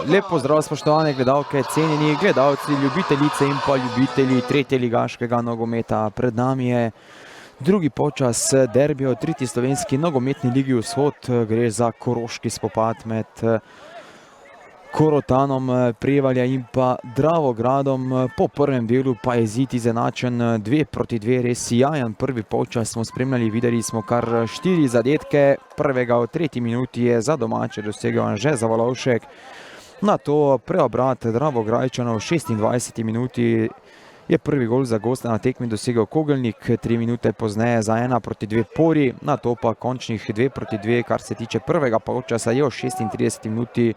Lep pozdrav, spoštovane gledalke, cenjeni gledalci, ljubiteljice in pa ljubitelji tretjeligaškega nogometa. Pred nami je drugi polčas derbija v tretji slovenski nogometni ligi Vzhod. Gre za koroški spopad med Korotanom Prevalja in pa Dravogradom. Po prvem delu pa je izid izenačen 2-2, res sijajen prvi polčas smo spremljali, videli smo kar 4 zadetke. Prvega v tretji minuti je za domače dosegel Anže Zavolovšek. Nato preobrat Dravograjčanov v 26. minuti je prvi gol za goste na tekmi dosegel Kogelnik, 3 minute pozneje za 1-2 Pori, nato pa končnih 2-2, kar se tiče prvega polčasa, je v 36. minuti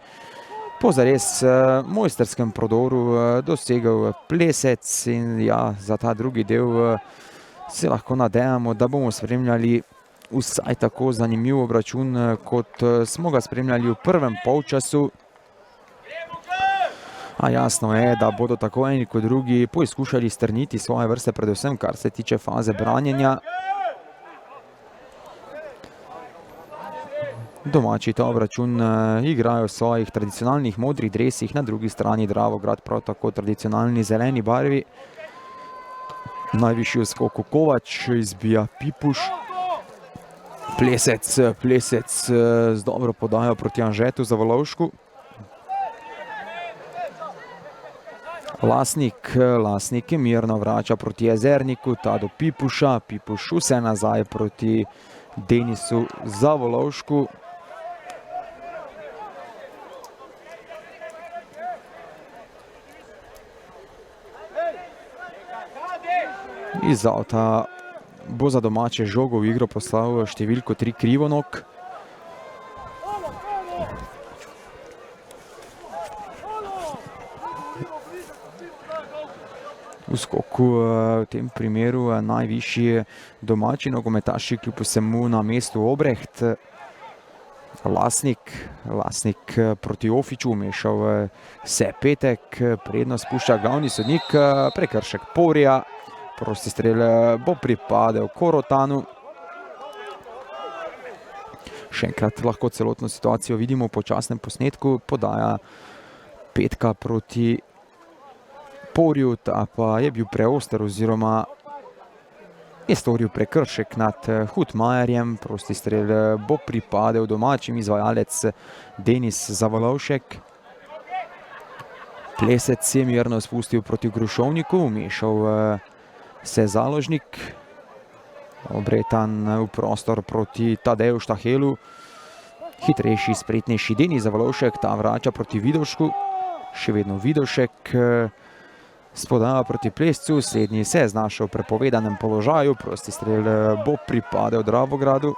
po zares mojsterskem prodoru dosegel Plesec. In ja, za ta drugi del se lahko nadejamo, da bomo spremljali vsaj tako zanimiv obračun, kot smo ga spremljali v prvem polčasu. A jasno je, da bodo tako eni kot drugi poizkušali strniti svoje vrste, predvsem kar se tiče faze branjenja. Domači ta obračun igrajo v svojih tradicionalnih modrih dresih, na drugi strani Dravograd prav tako tradicionalni zeleni barvi. Najvišji v skoku Kovač, izbija Pipuš. Plesec z dobro podajo proti Anžetu Zavolovšku. Lasnik mirno vrača proti Jezerniku, ta do Pipuša. Pipuš vse nazaj proti Denisu Zavolovšku. Iz avta bo za domače žogo v igro poslal številko 3 Krivonog. V skoku v tem primeru najvišji domači nogometaši, kljub vsemu na mestu Obreht. Lasnik proti Ofiču, umešal se Petek, prednost spušča glavni sodnik, prekršek Porija. Prosti strel bo pripadel Korotanu. Še enkrat lahko celotno situacijo vidimo v počasnem posnetku, podaja Petka proti Porju, ta pa je bil preoster oziroma je storil prekršek nad Hutmajerjem. Prosti strel bo pripadel domačim, izvajalec Denis Zavolovšek. Plesec je mirno spustil proti Grušovniku, umešal se Založnik. Obretan v prostor proti Tadeju Štahelu. Hitrejši, spretnejši Denis Zavolovšek, ta vrača proti Vidovšku. Še vedno Vidovšek spodava proti Plescu, slednji se je znašel v prepovedanem položaju. Prosti strel bo pripadel Dravogradu.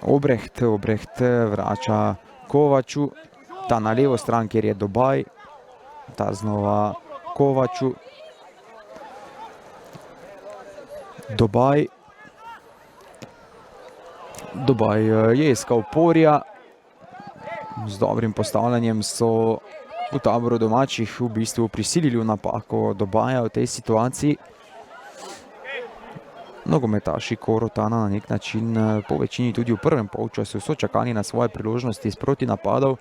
Obreht vrača Kovaču, ta na levo stran, kjer je Dobaj, ta znova Kovaču. Dobaj je iskal Porija. Z dobrim postavljanjem so v taboru domačih v bistvu prisilili v napako Dobaja v tej situaciji. Nogometaši Korotana na nek način po večini tudi v prvem polčasu so čakali na svoje priložnosti iz protinapadov.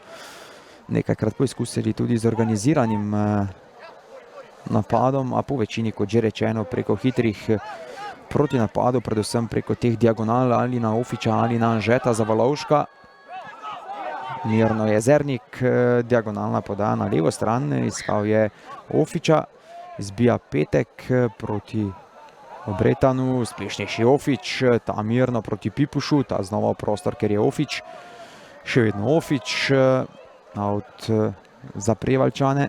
Nekajkrat poizkusili tudi z organiziranim napadom, a po večini, kot že rečeno, preko hitrih protinapadov, predvsem preko teh diagonal ali na Ofiča ali na Anžeta Zavolovška. Mirno Jezernik, diagonalna podaja na levo stran, iskal je Ofiča, izbija Petek proti Obretanu, uspešnejši Ofič, ta mirno proti Pipušu, ta znova v prostor, ker je Ofič. Še vedno Ofič, out za Prevaljčane.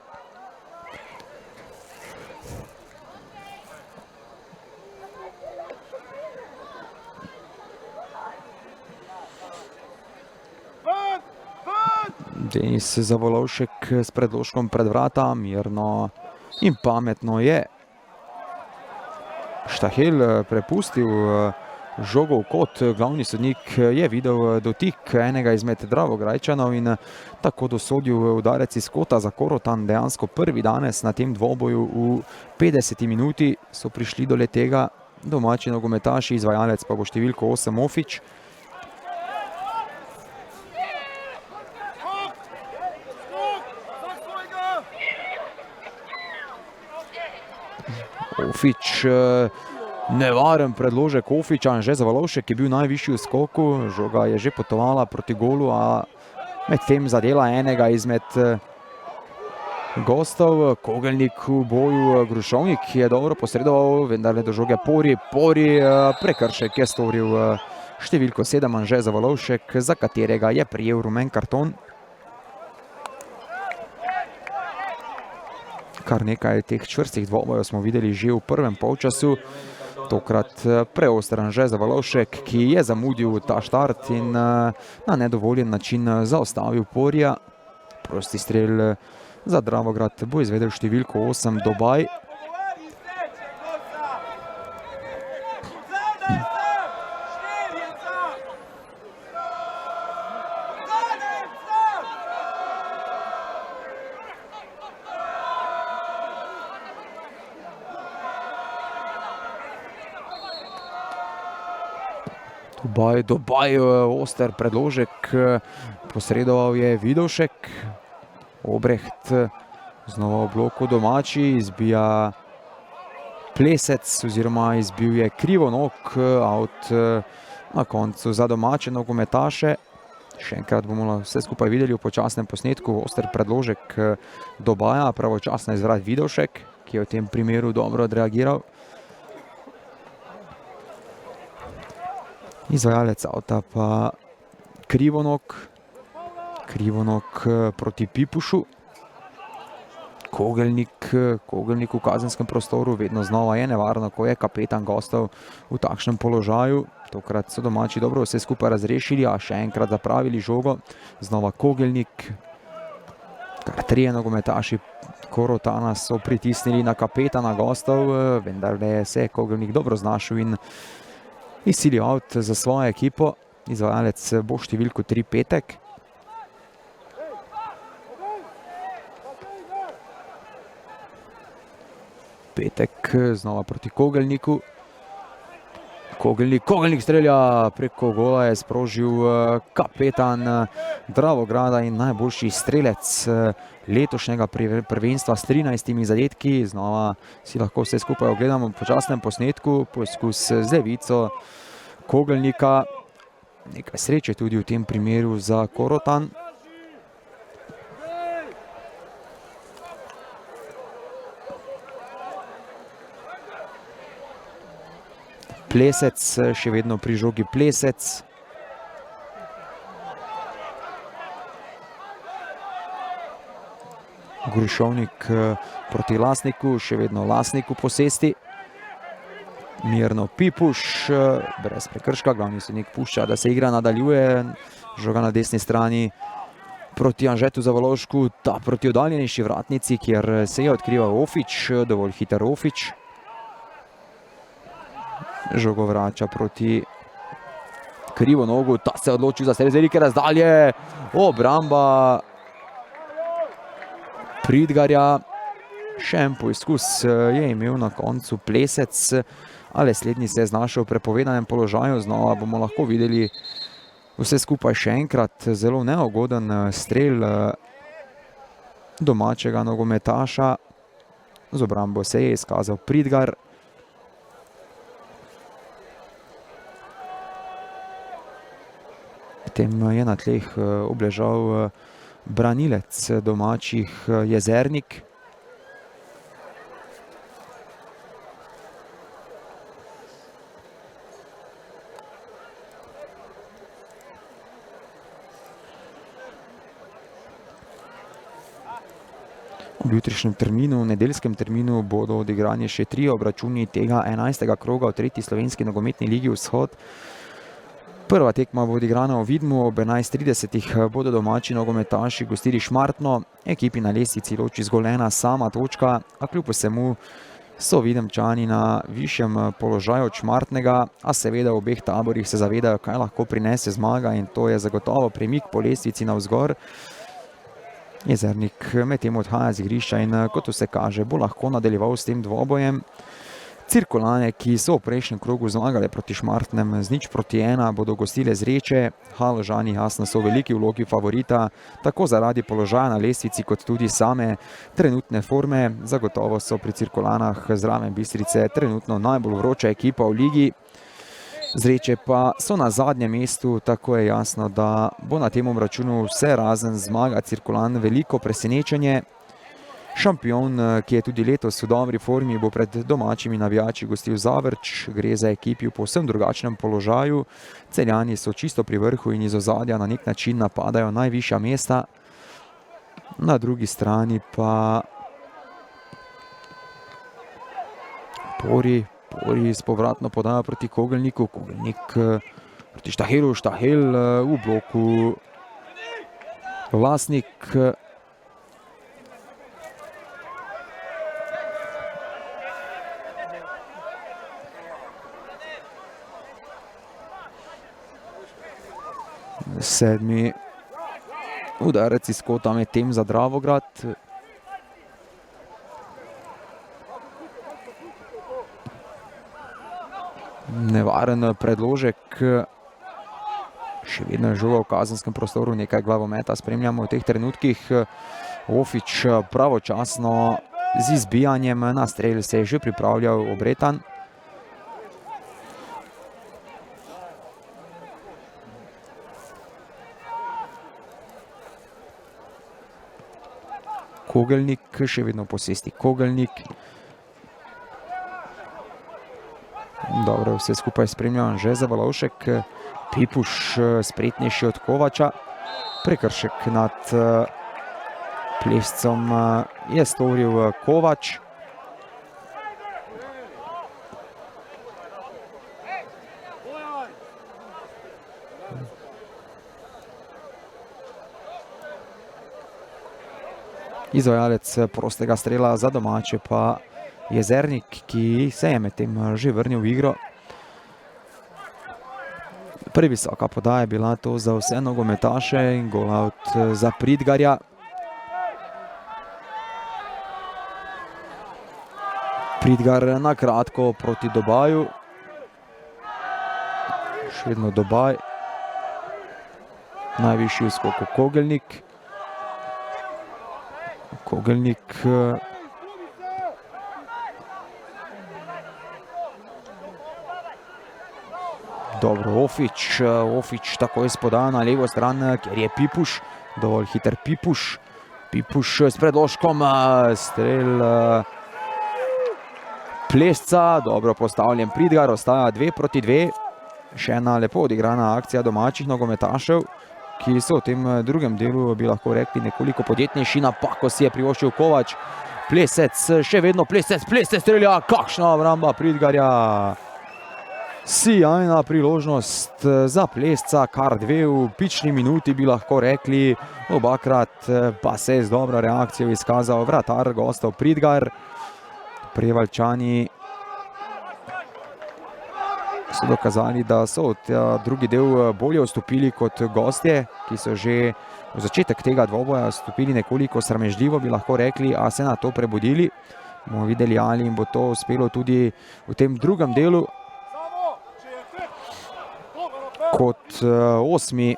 Denis Zavolovšek s predložkom pred vrata, mirno in pametno je Štahel prepustil žogo v kot. Glavni sodnik je videl dotik enega izmed Dravograjčanov in tako dosodil udarec iz kota za Korotan. Dejansko prvi danes na tem dvoboju v 50 minuti so prišli do tega domači nogometaši, izvajalec pa bo številko 8 Ofič. Ofič, nevaren predložek Ofiča, Anže Zavalovšek je bil najvišji v skoku, žoga je že potovala proti golu, a medtem zadela enega izmed gostov. Kogelnik v boju, Grušovnik je dobro posredoval, vendar do žoge Pori, prekršek je storil številko 7 Anže Zavalovšek, za katerega je prijel rumen karton. Kar nekaj teh čvrstih dvobojev smo videli že v prvem polčasu. Tokrat preoster Anže Zavalovšek, ki je zamudil ta štart in na nedovoljen način zaustavil Porija. Prosti strel za Dravograd bo izvedel številko 8 Dobaj. Dobaj, oster predložek, posredoval je Vidovšek. Obreht znova v bloku domači, izbija Plesec oziroma izbil je Krivonog, out na koncu za domače nogometaše. Še enkrat bomo vse skupaj videli v počasnem posnetku. Oster predložek Dobaja, pravočasno izvrat Vidovšek, ki je v tem primeru dobro odreagiral. Izvajalec avta pa Krivonog proti Pipušu. Kogelnik v kazenskem prostoru, vedno znova je nevarno, ko je kapetan gostov v takšnem položaju. Tokrat so domači dobro vse skupaj razrešili, a še enkrat zapravili žogo. Znova Kogelnik. Kar trije nogometaši Korotana so pritisnili na kapetana gostov, vendar se je Kogelnik dobro znašel in izsilil out za svojo ekipo. Izvajalec bo številko 3 Petek. Petek znova proti Kogelniku. Kogelnik strelja preko gola, je sprožil kapetan Dravograda in najboljši strelec letošnjega prvenstva s 13 zadetki. Znova si lahko vse skupaj ogledamo v počasnem posnetku. Poskus z levico Kogelnika. Nekaj sreče tudi v tem primeru za Korotan. Plesec, še vedno pri žogi Plesec. Grušovnik proti Lasniku, še vedno Lasnik v posesti. Mirno Pipuš, brez prekrška, glavni sodnik pušča, da se igra nadaljuje. Žoga na desni strani proti Anžetu Zavalovšku, ta proti oddaljenejši vratnici, kjer se je odkrival Ofič, dovolj hiter Ofič. Žogo vrača proti Krivonogu, ta se odloči za strel z velike razdalje. Obramba Pridgarja. Še en poizkus je imel na koncu Plesec, ali slednji se je znašel v prepovedanem položaju. Znova bomo lahko videli vse skupaj še enkrat. Zelo neugoden strel domačega nogometaša. Z obrambo se je izkazal Pridgar. Potem je na tleh obležal branilec domačih Jezernik. V jutrišnjem terminu, v nedeljskem terminu bodo odigrani še 3 obračuni tega 11. kroga v 3. slovenski nogometni ligi Vzhod. Prva tekma bo odigrana v Vidmu, ob 11:30 bodo domači nogometaši gostili Šmartno. Ekipi na lestvici loči zgolj ena sama točka, a kljub vsemu So Videmčani na višjem položaju od Šmartnega, a seveda v obeh taborih se zavedajo, kaj lahko prinese zmaga in to je zagotovo premik po lestvici navzgor. Jezernik medtem odhaja z igrišča in kot vse kaže, bo lahko nadaljeval s tem dvobojem. Cirkulane, ki so v prejšnjem krogu zmagale proti Šmartnem z 0:1, bodo gostile Zreče. Haložani jasno so v veliki vlogi favorita, tako zaradi položaja na lestvici kot tudi same trenutne forme. Zagotovo so pri Cirkulanah zraven Bistrice trenutno najbolj vroča ekipa v ligi. Zreče pa so na zadnjem mestu, tako je jasno, da bo na tem računu vse razen zmaga Cirkulan veliko presenečenje. Šampion, ki je tudi letos v dobri formi, bo pred domačimi navijači gostil Zavrč. Gre za ekipi v povsem drugačnem položaju. Celjani so čisto pri vrhu in iz ozadja na nek način napadajo najvišja mesta. Na drugi strani pa Pori s povratno podajo proti Kogelniku. Kogelnik proti Štahelu, Štahel v bloku Vlasnik. Sedmi udarec iz kota medtem za Dravograd. Nevaren predložek. Še vedno je žoga v kazenskem prostoru, nekaj glavometa spremljamo v teh trenutkih. Ofič pravočasno z izbijanjem na strel se je že pripravljal Obretan. Kogelnik, še vedno v posesti Kogelnik. Dobro, vse skupaj spremljal Anže Zabalovšek. Pipuš spretnejši od Kovača. Prekršek nad Plescom je storil Kovač. Izvajalec prostega strela za domače pa Jezernik, ki se je medtem že vrnil v igro. Previsoka podaja je bila to za vse nogometaše in gol out za Pridgarja. Pridgar na kratko proti Dobaju. Še vedno Dobaj. Najvišji v skoku Kogelnik. Kogelnik dobro, Ofič takoj spodaja na levo stran, kjer je Pipuš, dovolj hiter Pipuš. Pipuš s predložkom, strel Plesca, dobro postavljen Pridgar, ostaja 2:2. Še ena lepo odigrana akcija domačih nogometašev, ki so v tem drugem delu, bi lahko rekli, nekoliko podjetnejši. Napako si je privoščil Kovač. Plesec, še vedno Plesec strelja, kakšna obramba Pridgarja. Sijajna priložnost za Plesca, kar 2 v pični minuti, bi lahko rekli. Obakrat pa se je z dobro reakcijo izkazal vratar gostov Pridgar. Prevaljčani so dokazali, da so v drugi del bolje vstopili kot gostje, ki so že v začetek tega dvoboja vstopili nekoliko sramežljivo, bi lahko rekli, a se na to prebudili. Bomo videli, ali jim bo to uspelo tudi v tem drugem delu. Kot 8.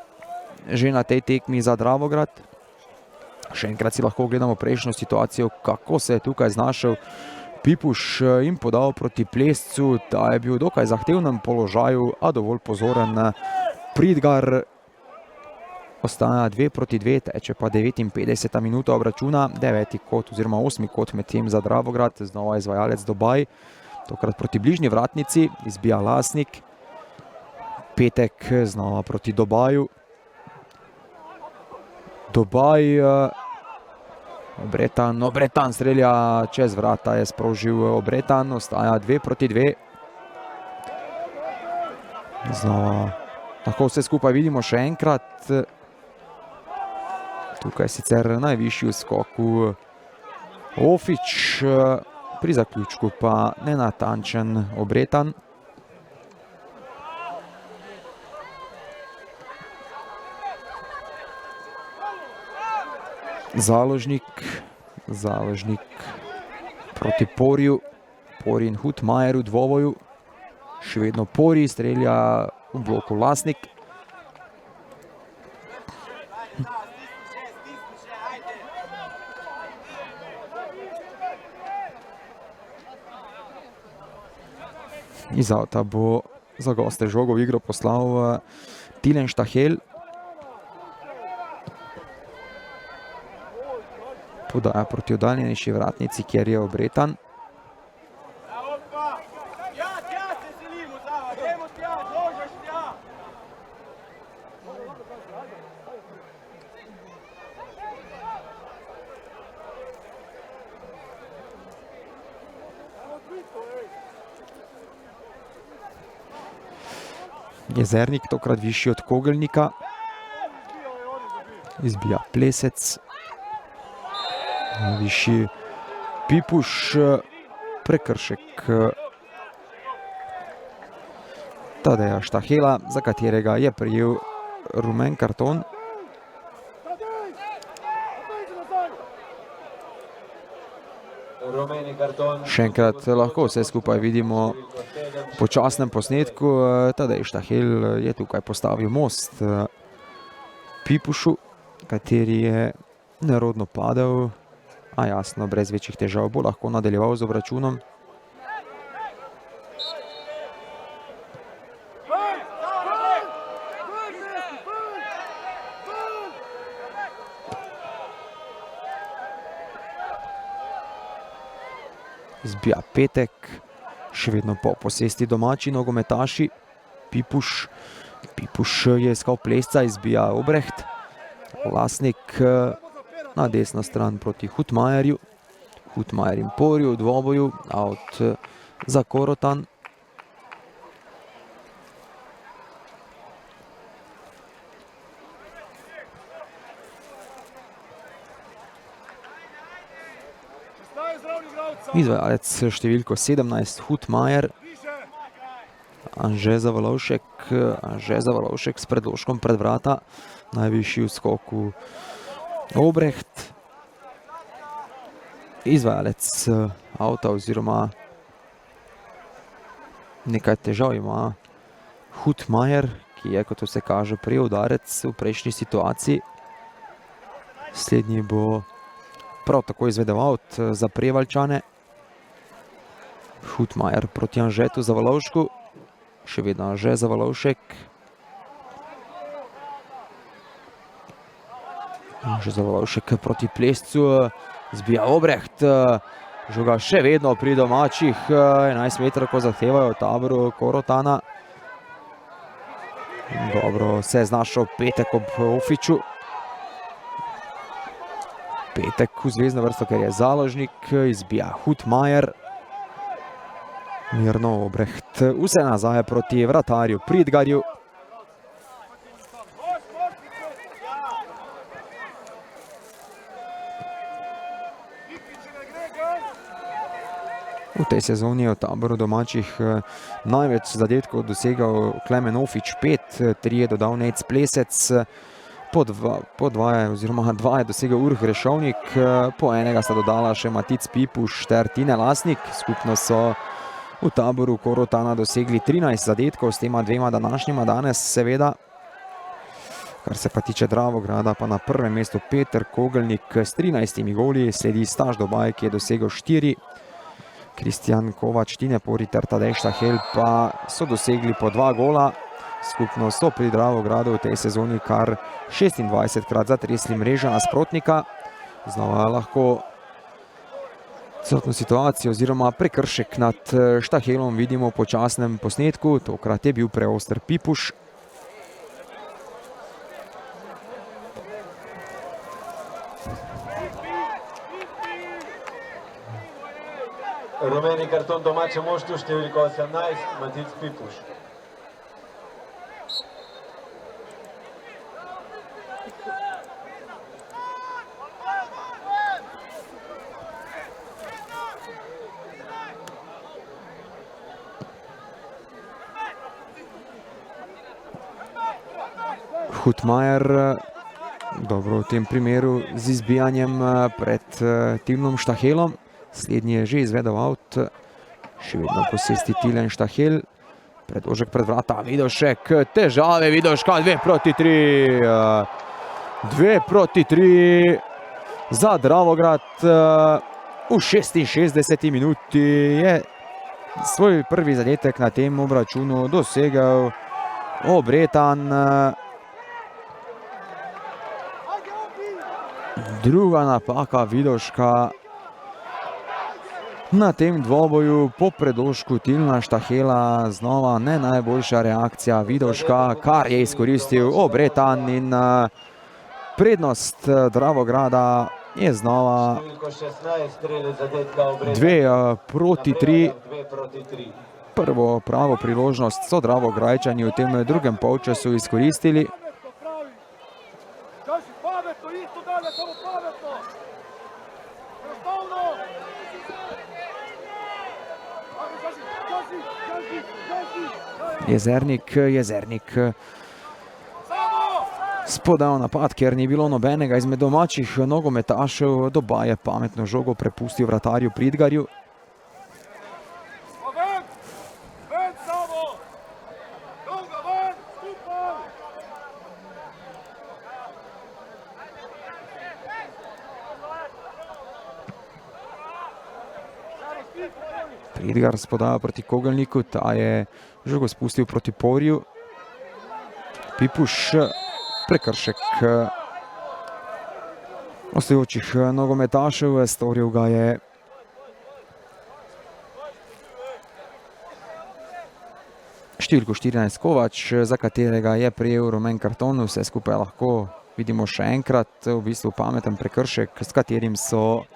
že na tej tekmi za Dravograd. Še enkrat si lahko gledamo prejšnjo situacijo, kako se je tukaj znašel Pipuš in podal proti Plescu. Ta je bil v dokaj zahtevnem položaju, a dovolj pozoren. Pridgar ostaja 2:2, teče pa 59. minuta obračuna. 9. kot oziroma 8. kot medtem za Dravograd, znova izvajalec Dobaj. Tokrat proti bližnji vratnici, izbija Lasnik. Petek znova proti Dobaju. Dobaj, Obretan strelja čez vrata, je sprožil Obretan, ostaja 2:2. Znova lahko vse skupaj vidimo še enkrat. Tukaj sicer najvišji v skoku Ofič, pri zaključku pa nenatančen Obretan. Založnik proti Poriju, Pori in Hutmajer v dvoboju, še vedno Pori strelja v bloku Lasnik. Iz avta bo za goste žogo v igro poslal Tilen Štahel. Podaja proti oddaljenejši vratnici, kjer je Obretan. Jezernik tokrat višji od Kogelnika. Izbija Plesec. Višji Pipuš, prekršek Tadeja Štahela, za katerega je prejel rumen karton. Še enkrat lahko vse skupaj vidimo po časnem posnetku. Tadej Štahel je tukaj postavil most Pipušu, kateri je nerodno padel, a jasno, brez večjih težav bo lahko nadaljeval z obračunom. Izbija Petek, še vedno po posesti domači nogometaši. Pipuš je iskal Plesca, izbija Obreht. Lasnik na desno stran proti Hutmajerju. Hutmajer in Porju v dvoboju, out za Korotan. Izvajalec številko 17, Hutmajer. Anže Zavalovšek s predložkom pred vrata. Najvišji v skoku Obreht. Izvajalec avta oziroma nekaj težav ima Hutmajer, ki je, kot se kaže, prijel udarec v prejšnji situaciji. Slednji bo prav tako izvedel avt za Prevaljčane. Hutmajer proti Anžetu Zavalovšku. Še vedno Anže Zavalovšek. Anže Zavalovšek proti Plescu. Zbija Obreht. Žoga še vedno pri domačih. 11 metrov, ko zahtevajo taboru Korotana. Dobro se je znašel Petek ob Ofiču. Petek v zvezdno vrsto, ker je založnik. Izbija Hutmajer. Mirno Obreht vse nazaj proti vratarju Pridgarju. V tej sezoni je v taboru domačih največ zadetkov dosegal Klemen Ofič, 5, 3 je dodal Nejc Plesec, po dva je dosegel Urh Rešovnik, po enega sta dodala še Matic Pipuš ter Tine Lasnik. Skupno so v taboru Korotana dosegli 13 zadetkov, s tema dvema današnjima danes seveda. Kar se pa tiče Dravograda, pa na prvem mestu Peter Kogelnik s 13 goli, sledi Staš Dobaj, ki je dosegel 4. Kristjan Kovač, Tine Pori ter Tadej Štahel pa so dosegli po 2 gola. Skupno so pri Dravogradu v tej sezoni kar 26krat zatresli mrežo nasprotnika. Znova lahko celotno situacijo oziroma prekršek nad Štahelom vidimo v počasnem posnetku. Tokrat je bil preoster Pipuš. Rumeni karton domače moštvu številko 18, Matic Pipuš. Hutmajer, dobro v tem primeru z izbijanjem pred Tilnom Štahelom. Slednji je že izvedel out, še vedno posesti Tilen Štahel. Predložek pred vrata, Vidošek, težave Vidoška, 2-3. 2-3 za Dravograd. V 66. minuti je svoj prvi zadetek na tem obračunu dosegel Obretan. Druga napaka Vidoška na tem dvoboju po predložku Tilna Štahela. Znova ne najboljša reakcija Vidoška, kar je izkoristil Obretan, in prednost Dravograda je znova 2-3. Prvo pravo priložnost so Dravograjčani v tem drugem polčasu izkoristili. Jezernik spodal napad, ker ni bilo nobenega izmed domačih nogometašev. Doba je pametno žogo prepustil vratarju Pridgarju. Pridgar spodaja proti Kogelniku, ta je žogo spustil proti Porju. Pipuš, prekršek ostajočih nogometašev, storil ga je številko 14 Kovač, za katerega je prejel rumen karton. Vse skupaj lahko vidimo še enkrat, v bistvu pameten prekršek, s katerim so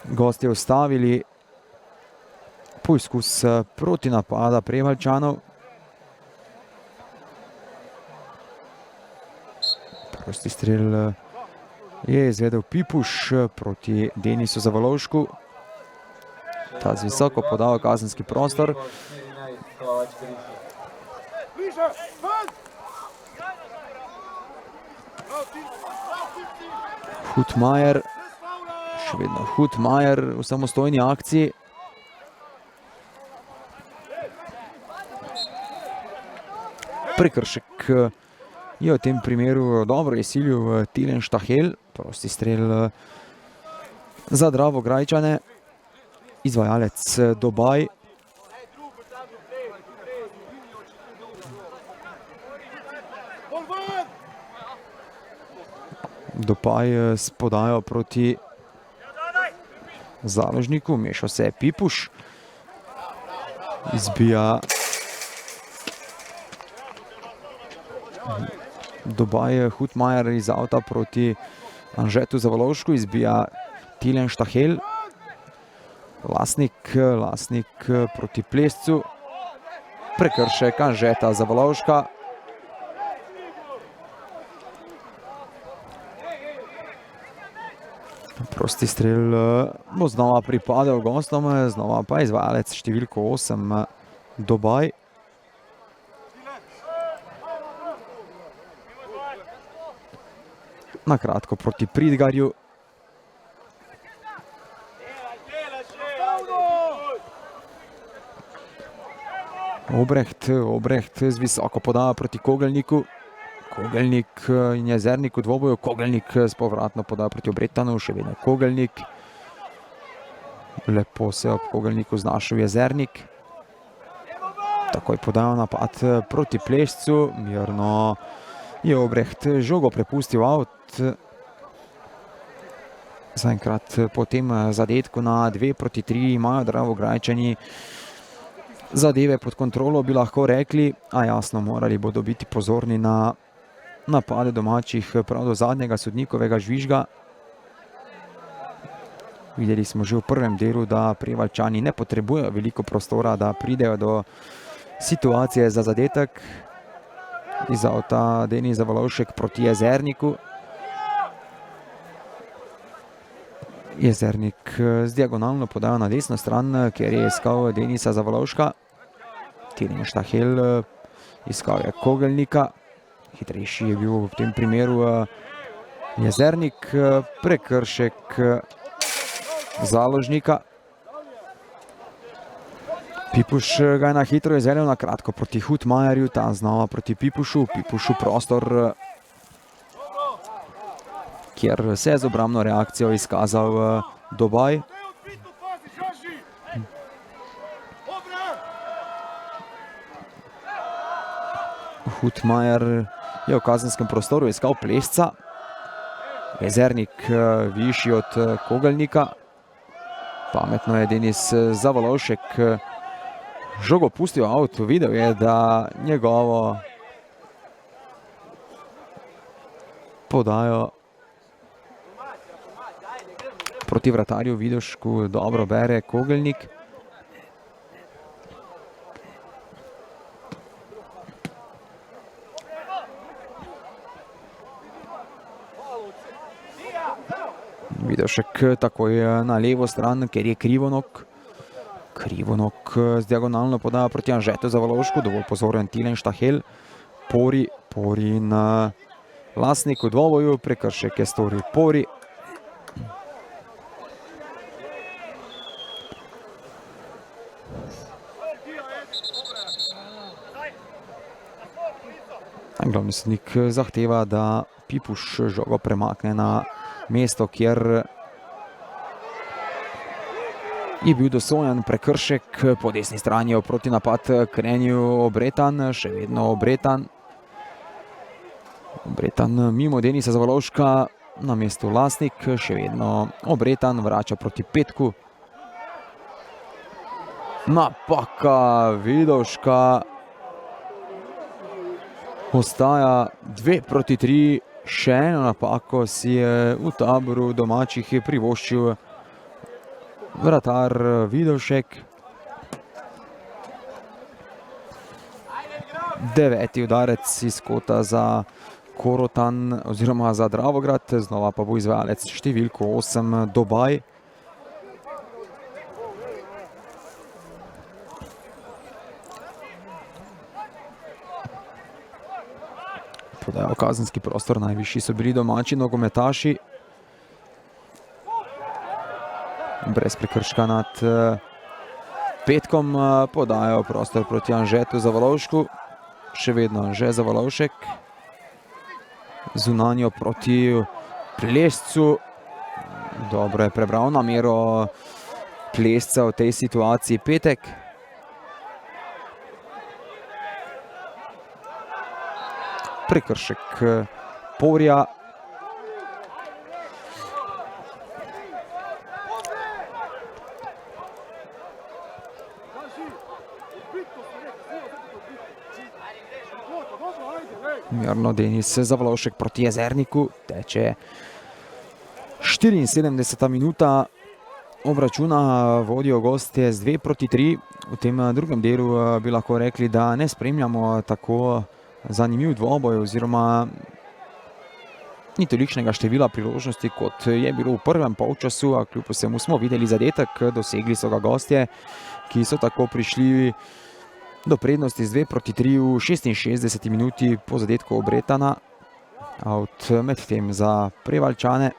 gostje ustavili poizkus proti napada Prevaljčanov. Prosti strel je izvedel Pipuš proti Denisu Zavalovšku. Ta z visoko podal kazenski prostor. Hutmajer, še vedno Hutmajer v samostojni akciji. Prekršek je v tem primeru dobro izsilil Tilen Štahel. Prosti strel za Dravograjčane. Izvajalec Dobaj. Dobaj s podajo proti založniku. Mešal se je Pipuš. Izbija Dobaj Hutmajer iz avta proti Anžetu Zavalovšku. Izbija Tilen Štahel. Lasnik proti Plescu. Prekršek Anžeta Zavalovška. Prosti strel bo znova pripadel gostom, znova pa izvajalec številko 8 Dobaj. Na kratko proti Pridgarju. Obreht z visoko podaja proti Kogelniku. Kogelnik in Jezernik v dvoboju. Kogelnik s povratno podaja proti Obretanu, še vedno Kogelnik. Lepo se ob Kogelniku znašel Jezernik. Takoj podaja napad proti Plešcu. Mirno je Obreht žogo prepustil out. Zaenkrat po tem zadetku na 2-3 imajo Dravograjčani zadeve pod kontrolo, bi lahko rekli, a jasno, morali bodo biti pozorni na napade domačih prav do zadnjega sodnikovega žvižga. Videli smo že v prvem delu, da Prevaljčani ne potrebujejo veliko prostora, da pridejo do situacije za zadetek. Iz avta Denis Zavalovšek proti Jezerniku. Jezernik z diagonalno podajo na desno stran, kjer je iskal Denisa Zavalovška. Tilen Štahel iskal je Kogelnika. Hitrejši je bil v tem primeru Jezernik, prekršek Založnika. Pipuš ga je na hitro izvedel na kratko proti Hutmajerju, ta znova proti Pipušu. Pipušu prostor, kjer se je z obrambno reakcijo izkazal Dobaj. Hutmajer je v kazenskem prostoru iskal Plesca. Jezernik višji od Kogelnika. Pametno je Denis Zavolovšek žogo pustil out. Videl je, da njegovo podajo proti vratarju Vidošku dobro bere Kogelnik. Vidošek takoj na levo stran, ker je Krivonok. Krivonok z diagonalno podajo proti Anžetu Zavolovšku, dovolj pozoren Tilen Štahel. Pori na Lasnik v dvoboju, prekršek je storil Pori. Glavni sodnik zahteva, da Pipuš žogo premakne na mesto, kjer je bil dosojen prekršek. Po desni strani je proti napad krenil Obretan, še vedno Obretan. Obretan mimo Denisa Zavolovška, na mestu Lasnik, še vedno Obretan, vrača proti Petku. Napaka Vidovška. Ostaja 2-3. Še eno napako si je v taboru domačih privoščil vratar Vidovšek. 9. udarec iz kota za Korotan oziroma za Dravograd, znova pa bo izvajalec številko 8 Dobaj. Podajo kazenski prostor, najvišji so bili domači nogometaši. Brez prekrška nad Petkom, podajo prostor proti Anžetu Zavolovšku. Še vedno Anže Zavolovšek. Zunanjo proti Plescu. Dobro je prebral namero Plesca v tej situaciji Petek. Prekršek Porja. Mirno Denis Zavolovšek proti Jezerniku. Teče 74. minuta obračuna, vodijo gostje z 2-3. V tem drugem delu bi lahko rekli, da ne spremljamo tako zanimiv dvoboj oziroma ni tolikšnega števila priložnosti, kot je bilo v prvem polčasu, a kljub vsemu smo videli zadetek, dosegli so ga gostje, ki so tako prišli do prednosti z 2-3 v 66. minuti po zadetku Obretana. Out med tem za Prevaljčane.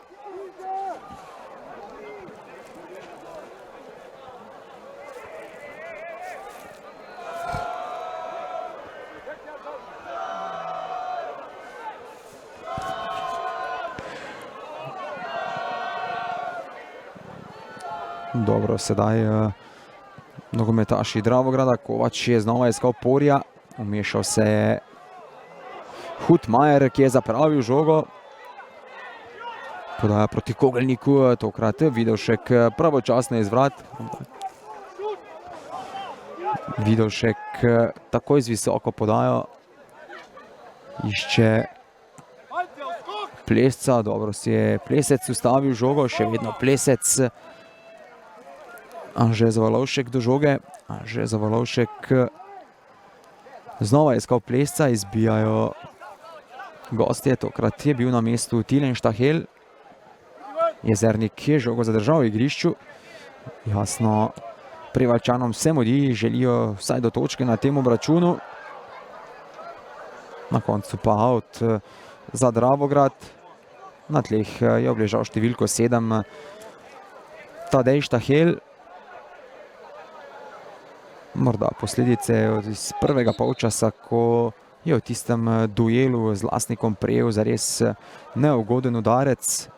Dobro, sedaj nogometaši Dravograda. Kovač je znova iskal Porja. Umešal se je Hutmajer, ki je zapravil žogo. Podaja proti Kogelniku, tokrat Vidovšek pravočasno izvrat. Vidovšek takoj z visoko podajo. Išče Plesca, dobro si je Plesec ustavil žogo, še vedno Plesec. Anže Zavolovšek do žoge. Anže Zavolovšek znova je iskal Plesca, izbijajo gostje. Tokrat je bil na mestu Tilen Štahel. Jezernik je žogo zadržal v igrišču. Jasno, Prevaljčanom se mudi, želijo vsaj do točke na tem obračunu. Na koncu pa out za Dravograd. Na tleh je obležal številko 7 Tadej Štahel. Morda posledice iz prvega polčasa, ko je v tistem duelu z Lasnikom prejel zares neugoden udarec.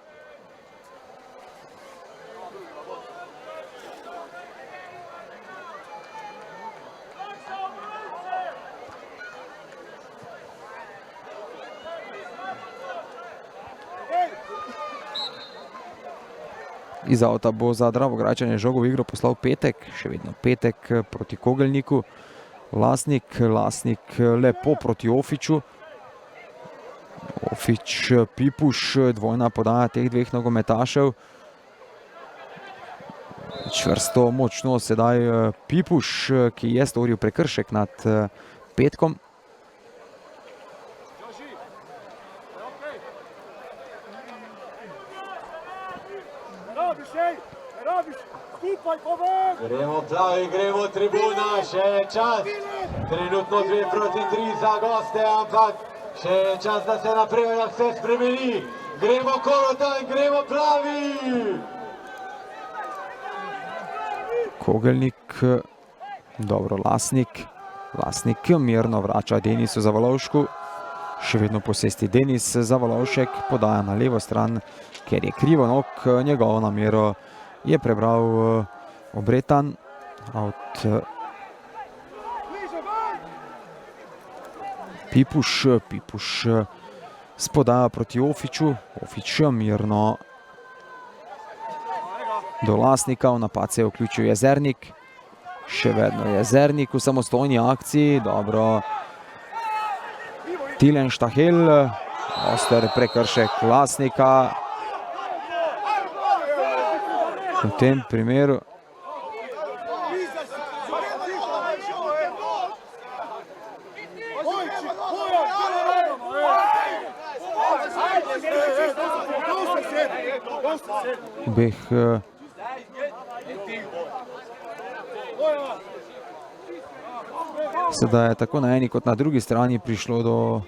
Iz avta bo za Dravogradčane žogo v igro poslal Petek, še vedno Petek proti Kogelniku. Lasnik lepo proti Ofiču. Ofič, Pipuš, dvojna podaja teh dveh nogometašev. Čvrsto, močno sedaj Pipuš, ki je storil prekršek nad Petkom. Gremo plavi, gremo tribuna, še je čas. Trenutno 2 proti 3 za goste, ampak še je čas, da se naprej vse spremeni. Gremo Korotan, gremo plavi! Kogelnik, dobro, Lasnik mirno vrača Denisu Zavalovšku. Še vedno posesti Denis Zavalovšek, podaja na levo stran, ker je Krivonog, njegovo namero je prebral Obretan. Out Pipuš spodaja proti Ofiču. Ofič mirno do Lasnika, v napad se je vključil Jezernik. Še vedno Jezernik v samostojni akciji, dobro. Tilen Štahel, oster prekršek Lasnika. V tem primeru obeh sedaj je tako na eni kot na drugi strani prišlo do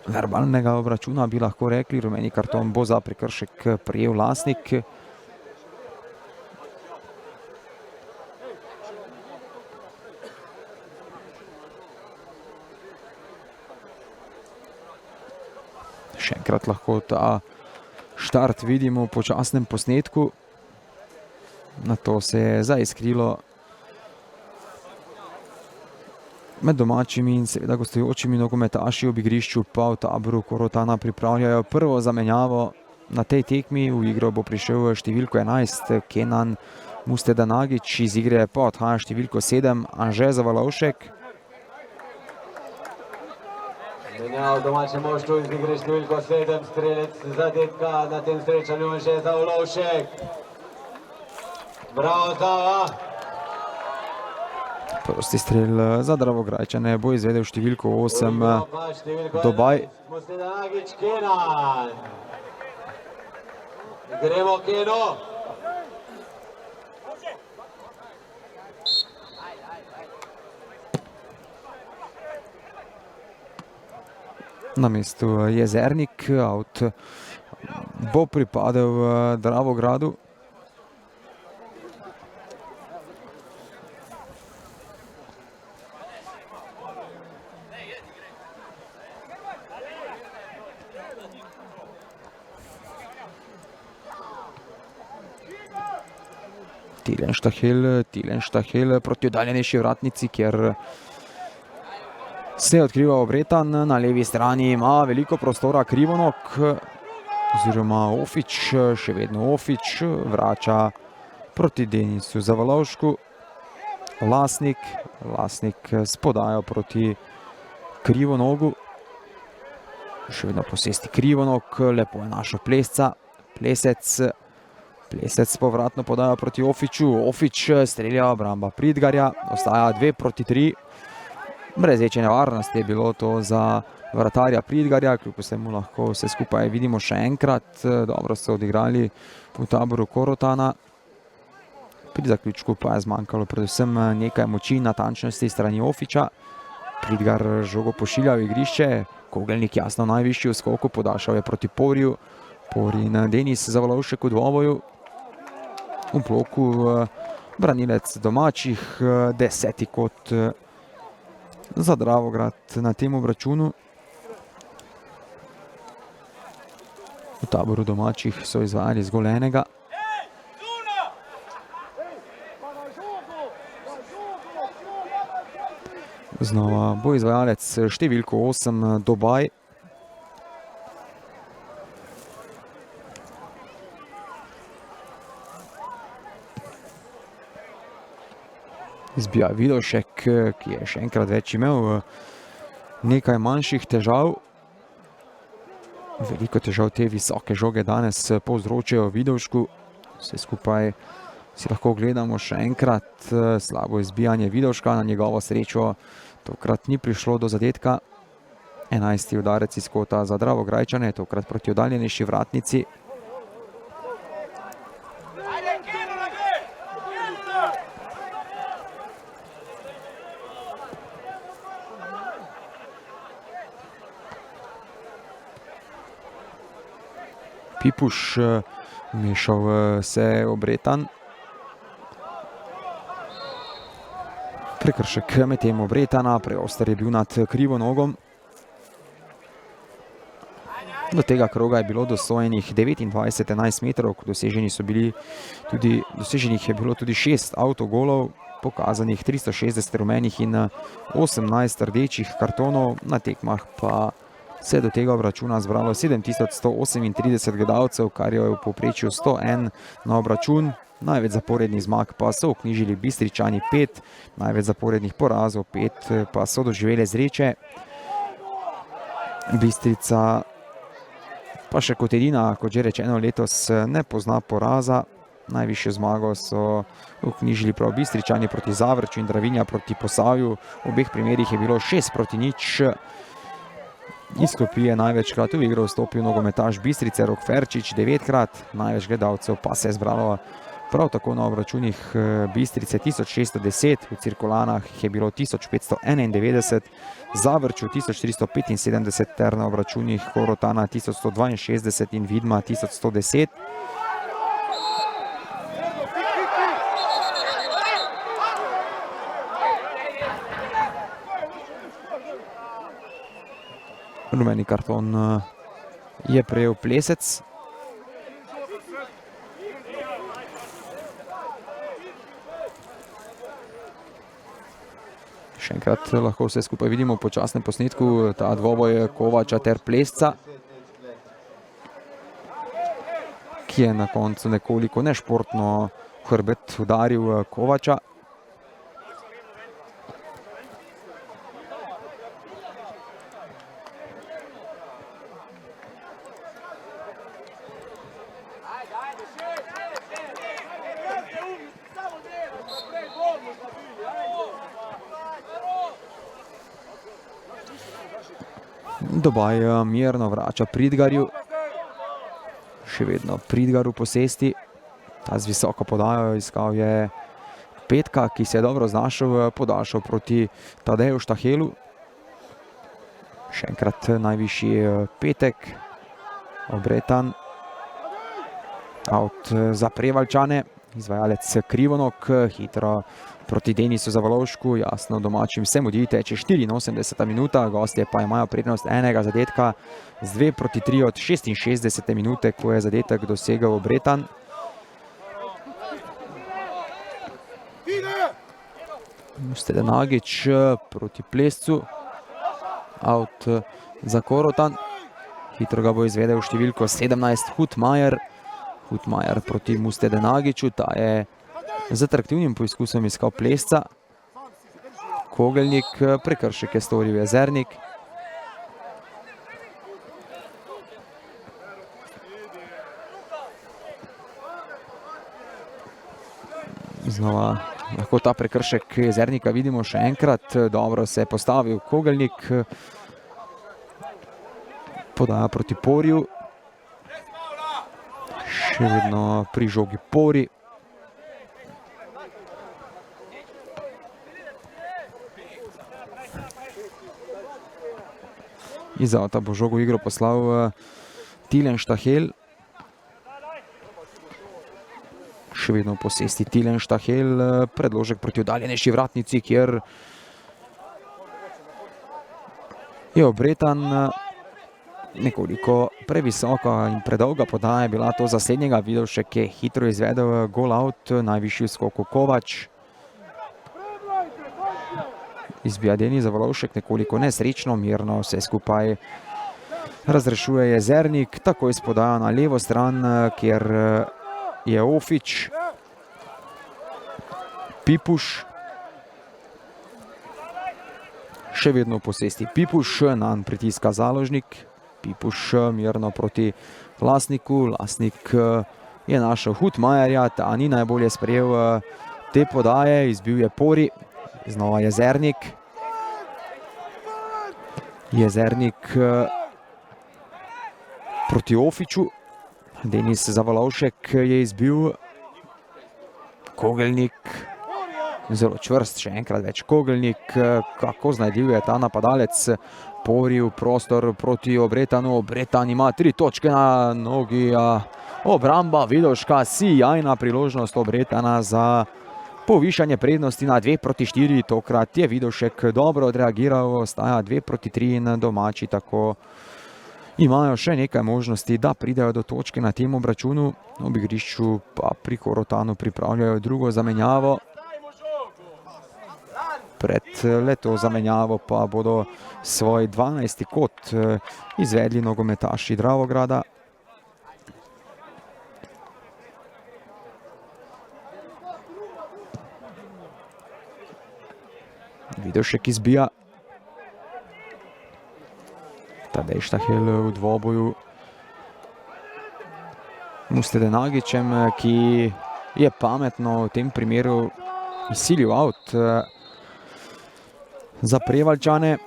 verbalnega obračuna, bi lahko rekli. Rumeni karton bo za prekršek prejel Lasnik. Še enkrat lahko ta štart vidimo v počasnem posnetku. Nato se je zaiskrilo med domačimi in seveda gostujočimi nogometaši ob igrišču, pa v taboru Korotana pripravljajo prvo zamenjavo na tej tekmi. V igro bo prišel številko 11 Kenan Mustedanagič, iz igre pa odhaja številko 7 Anže Zavalovšek. Menjava v domačem moštvu iz igre številko 7, strelec zadetka na tem srečanju Anže Zavalovšek. Bravo, Zava! Prosti strel za Dravograjčane bo izvedel številko 8 Dobaj. Mustedanagič, Kenan. Gremo, Keno! Na mestu Jezernik, out bo pripadel Dravogradu. Tilen Štahel proti oddaljenejši vratnici, kjer se odkriva Obretan. Na levi strani ima veliko prostora Krivonog, oziroma Ofič, še vedno Ofič, vrača proti Denisu Zavalovšku. Lasnik s podajo proti Krivonogu. Še vedno posesti Krivonog, lepo je našel Plesca. Plesec povratno podaja proti Ofiču. Ofič strelja, obramba Pridgarja, ostaja 2 proti 3. Brez večje nevarnosti je bilo to za vratarja Pridgarja, kljub vsemu lahko vse skupaj vidimo še enkrat. Dobro so odigrali v taboru Korotana. Pri zaključku pa je zmanjkalo predvsem nekaj moči, natančnosti strani Ofiča. Pridgar žogo pošilja v igrišče, Kogelnik jasno najvišji v skoku, podaljšal je proti Poriju. Pori in Denis Zavalovšek v dvoboju. V bloku branilec domačih, 10. kot za Dravograd na tem obračunu. V taboru domačih so izvajali zgolj enega. Znova bo izvajalec številko 8 Dobaj. Izbija Vidošek, ki je še enkrat več imel nekaj manjših težav. Veliko težav te visoke žoge danes povzročajo Vidovšku. Vse skupaj si lahko gledamo še enkrat. Slabo izbijanje Vidovška, na njegovo srečo tokrat ni prišlo do zadetka. 11. udarec iz kota za Dravograjčane, tokrat proti oddaljenejši vratnici. Pipuš, mešal se Obretan. Prekršek medtem Obretana, preoster je bil nad krivo nogom. Do tega kroga je bilo dosojenih 29-11 metrov, doseženih je bilo tudi 6 avtogolov, pokazanih 360 rumenih in 18 rdečih kartonov, na tekmah pa se do tega obračuna zbralo 7138 gledalcev, kar je v povprečju 101 na obračun. Največ zaporednih zmag pa so vknjižili Bistričani 5, največ zaporednih porazov 5 pa so doživele Zreče. Bistrica pa še kot edina, kot že rečeno, letos ne pozna poraza. Najvišjo zmago so vknjižili prav Bistričani proti Zavrču in Dravinja proti Posavju. V obeh primerih je bilo 6-0. Iz klopi je največkrat v igro vstopil nogometaš Bistrice Rok Ferčič 9-krat, največ gledalcev pa se je zbralo prav tako na obračunih Bistrice 1610, v Cirkulanah je bilo 1591, Zavrču 1475 ter na obračunih Korotana 1162 in Vidma 1110. Rumeni karton je prejel Plesec. Še enkrat lahko vse skupaj vidimo v počasnem posnetku, ta dvoboj Kovača ter Plesca, ki je na koncu nekoliko nešportno hrbet udaril Kovača. Dobaj mirno vrača Pridgarju. Še vedno Pridgar v posesti. Ta z visoko podajo iskal je Petka, ki se je dobro znašel, podaljšal proti Tadeju Štahelu. Še enkrat najvišji Petek. Obretan. Out za Prevaljčane. Izvajalec Krivonok, hitro proti Denisu Zavalovšku, jasno domačim se mudi, teče 84. minuta, gostje pa imajo prednost enega zadetka z 2-3 od 66. minute, ko je zadetek dosegel Obretan. Stedenagič proti Plescu, out za Korotan, hitro ga bo izvedel številko 17 Hutmajer. Hutmajer proti Mustedenagiču, ta je z atraktivnim poizkusom iskal Plesca. Kogelnik, prekršek je storil Jezernik. Znova lahko ta prekršek Jezernika vidimo še enkrat, dobro se je postavil Kogelnik. Podaja proti Porju. Še vedno pri žogi Pori. Iz avta bo žogo igro poslal Tilen Štahel. Še vedno v posesti Tilen Štahel, predložek proti oddaljenejši vratnici, kjer je Obretan nekoliko previsoka in predolga podaja bila to za slednjega. Vidovšek je hitro izvedel gol out, najvišji v skoku Kovač. Izbija Denis Zavolovšek nekoliko nesrečno, mirno vse skupaj razrešuje Jezernik. Takoj spodaja na levo stran, kjer je Ofič. Pipuš. Še vedno v posesti Pipuš, nanj pritiska Založnik. Pipuš mirno proti Lasniku. Lasnik je našel Hutmajerja, ta ni najbolje sprejel te podaje, izbil je Pori. Znova Jezernik. Jezernik proti Ofiču. Denis Zavolovšek je izbil. Kogelnik. Zelo čvrst, še enkrat več Kogelnik. Kako znajdljiv je ta napadalec. Pori v prostor proti Obretanu. Obretan ima 3 točke na nogi. Obramba Vidovška, sijajna priložnost Obretana za povišanje prednosti na 2-4. Tokrat je Vidovšek dobro odreagiral, ostaja 2-3 in domači tako imajo še nekaj možnosti, da pridejo do točke na tem obračunu. Ob igrišču pa pri Korotanu pripravljajo drugo zamenjavo. Pred leto zamenjavo pa bodo svoj 12. kot izvedli nogometaši Dravograda. Vidovšek izbija. Tadej Štahel v dvoboju Mustedenagičem, ki je pametno v tem primeru izsilil out za Prevaljčane.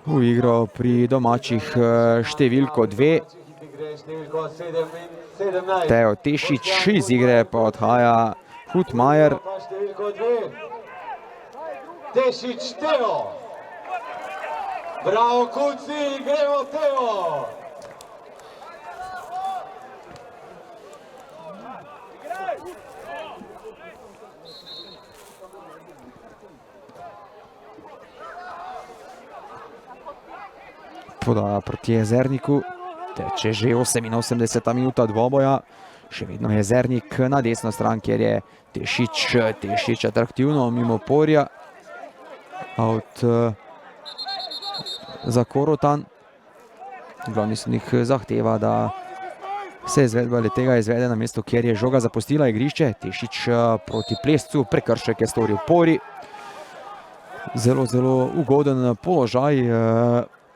V igro pri domačih številko 2. Teo Tešič, iz igre pa odhaja Hutmajer. Tešič Teo. Bravo Kuci, gremo Teo. Podaja proti Jezerniku. Teče že 88. minuta dvoboja. Še vedno Jezernik na desno stran, kjer je Tešič atraktivno mimo Porja. Out za Korotan. Glavni sodnik zahteva, da se izvedba tega izvede na mesto, kjer je žoga zapustila igrišče. Tešič proti Plescu, prekršek je storil Pori. Zelo ugoden položaj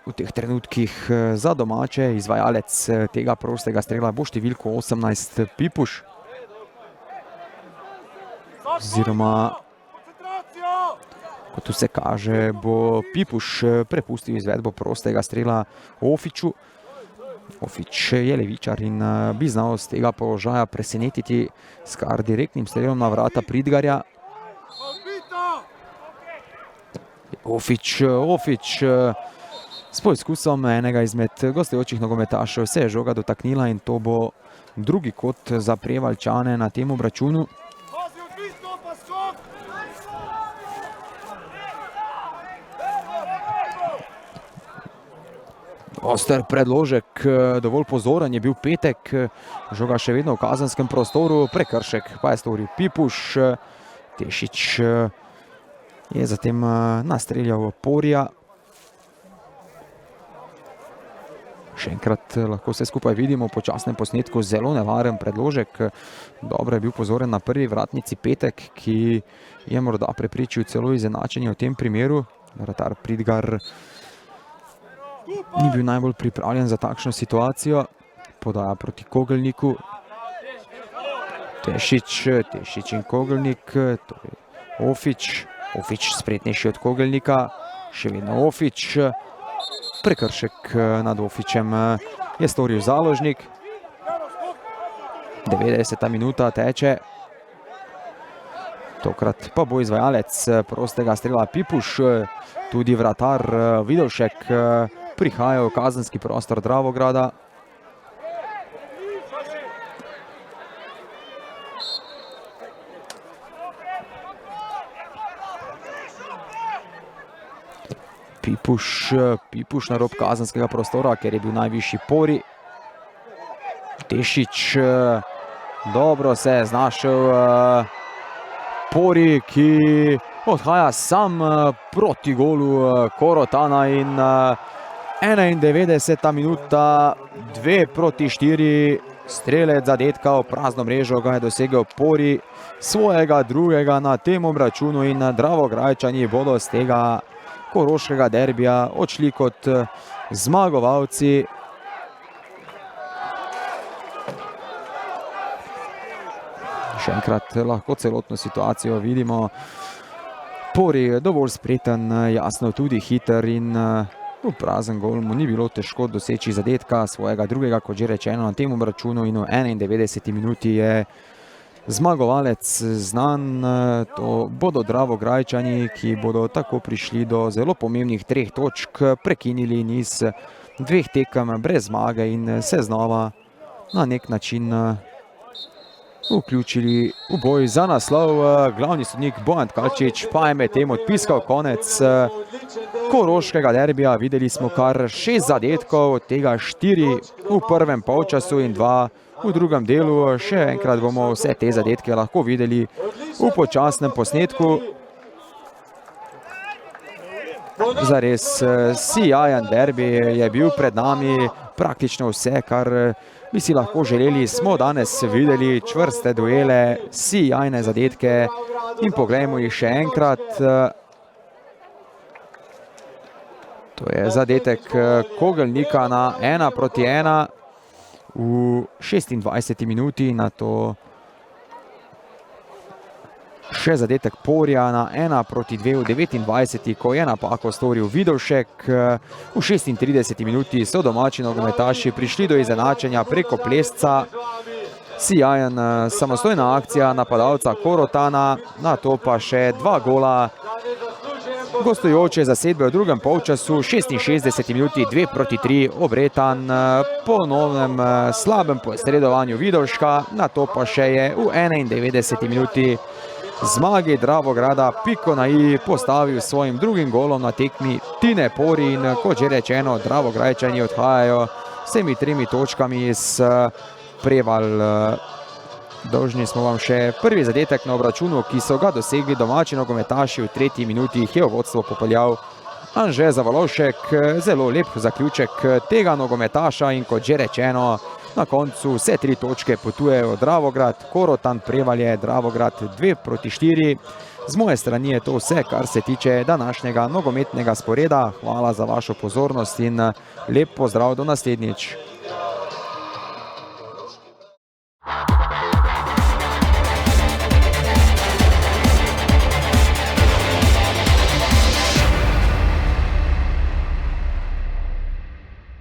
v teh trenutkih za domače. Izvajalec tega prostega strela bo številko 18 Pipuš. Oziroma, kot vse kaže, bo Pipuš prepustil izvedbo prostega strela Ofiču. Ofič je levičar in bi znal z tega položaja presenetiti s kar direktnim strelom na vrata Pridgarja. Ofič s poizkusom enega izmed gostujočih nogometašev se je žoga dotaknila in to bo drugi kot za Prevaljčane na tem obračunu. Oster predložek, dovolj pozoren je bil Petek. Žoga še vedno v kazenskem prostoru, prekršek pa je storil Pipuš. Tešič je zatem nastreljal Porja. Še enkrat lahko vse skupaj vidimo v počasnem posnetku, zelo nevaren predložek. Dobro je bil pozoren na prvi vratnici Petek, ki je morda preprečil celo izenačenje v tem primeru. Vratar Pridgar ni bil najbolj pripravljen za takšno situacijo. Podaja proti Kogelniku. Tešič in Kogelnik. Ofič spretnejši od Kogelnika. Še vedno Ofič. Prekršek nad Ofičem je storil Založnik. 90. minuta teče. Tokrat pa bo izvajalec prostega strela Pipuš. Tudi vratar Vidovšek prihajajo v kazenski prostor Dravograda. Pipuš na rob kazenskega prostora, ker je bil najvišji Pori. Tešič dobro se je znašel. Pori, ki odhaja sam proti golu Korotana in 91. minuta, 2-4, strelec zadetka v prazno mrežo ga je dosegel Pori, svojega drugega na tem obračunu in Dravograjčani bodo z tega koroškega derbija odšli kot zmagovalci. Še enkrat lahko celotno situacijo vidimo. Pori je dovolj spreten, jasno tudi hiter in v prazen gol mu ni bilo težko doseči zadetka svojega drugega, kot že rečeno, na tem obračunu in v 91. minuti je zmagovalec znan. To bodo Dravograjčani, ki bodo tako prišli do zelo pomembnih 3 točk, prekinili niz 2 tekem brez zmage in se znova na nek način vključili v boj za naslov. Glavni sodnik Bojan Tkalčič pa je med tem odpiskal konec koroškega derbija. Videli smo kar 6 zadetkov, od tega 4 v prvem polčasu in 2 v drugem delu. Še enkrat bomo vse te zadetke lahko videli v počasnem posnetku. Zares sijajen derbi je bil pred nami, praktično vse, kar bi si lahko želeli, smo danes videli, čvrste duele, sijajne zadetke in poglejmo jih še enkrat. To je zadetek Kogelnika na 1-1 v 26. minuti, na to še zadetek Porija na 1-2 v 29. ko je napako storil Vidovšek. V 36. minuti so domači nogometaši prišli do izenačenja preko Plesca. Sijajen samostojna akcija napadalca Korotana, na to pa še 2 gola gostujoče zasedbe v drugem polčasu. 66. minuti 2-3 obretan po novem slabem posredovanju Vidovška, na to pa še je v 91. minuti zmagi Dravograda piko na i postavil svojim drugim golom na tekmi Tine Pori in kot že rečeno, Dravograjčani odhajajo s temi 3 točkami iz Preval. Dolžni smo vam še prvi zadetek na obračunu, ki so ga dosegli domači nogometaši v 3. minuti, jih je v vodstvo popeljal Anže Zavalovšek. Zelo lep zaključek tega nogometaša in kot že rečeno, na koncu vse 3 točke potujejo Dravograd, Korotan, Prevalje, Dravograd 2-4. Z moje strani je to vse, kar se tiče današnjega nogometnega sporeda. Hvala za vašo pozornost in lep pozdrav do naslednjič.